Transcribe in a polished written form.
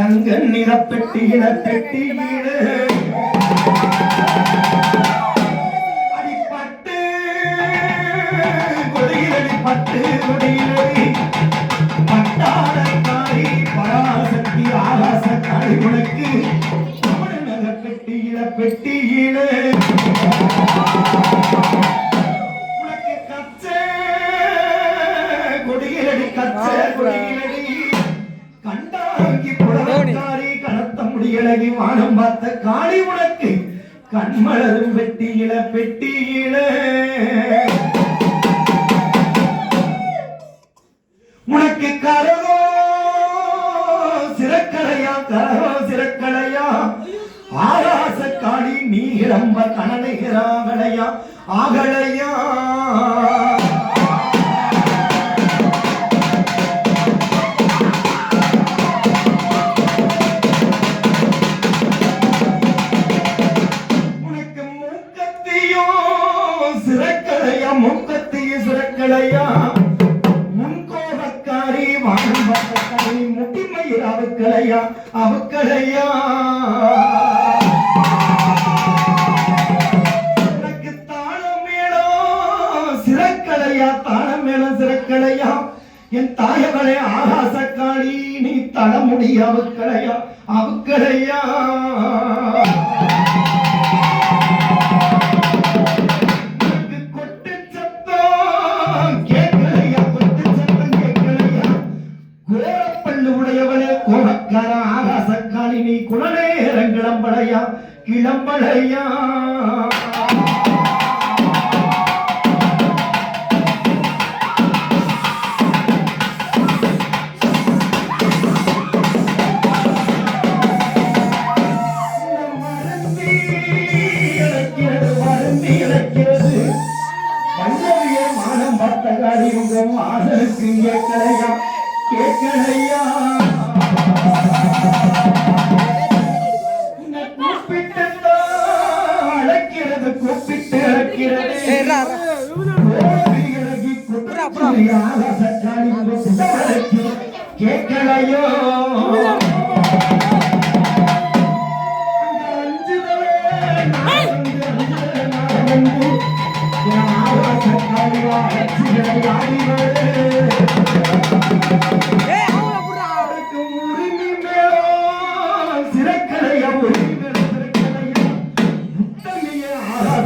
தங்க நிறப்பெட்டியில அடிப்பட்டு கொடியிலடி பட்டு கொடியிலடி பட்டாளக்காரி பராசக்தி ஆகாசக்காரி உனக்கு பெட்டியில உனக்கு கச்ச கொடியிலடி கச்ச கொடியிலடி கண்டாங்கி புடவக்காரி கனத்த முடியலகி வானம் பார்த்த காளி உனக்கு கண்மலரும் பெட்டியில உனக்கு கரகோ சிறக்கலையா ஆகாச காளி நீ இளம்ப கணனைகிறாகலையா ஆகலையா உனக்கு மூக்கத்தியோ சிறக்கலையா முன்கோபக்காரி வானம்பக்காரி முட்டிமயிர் அவுக்கலையா உனக்கு தாளம் மேளம் சிறக்கலையா என் தாயவளே ஆகாசக்காளி நீ தளமுடி அவுக்கலையா கொட்டு சத்தம் கேட்கலையா கோரப்பள்ளு உடையவளே கோபக்கார ஆகாசக்காளி நீ குலநேரம் கிளம்பலையா மானம் பார்த்த காடி உங்க மாதனுக்கு கேட்கலையா கூப்பிட்டு அழைக்கிறது கேட்கலையோ Hey!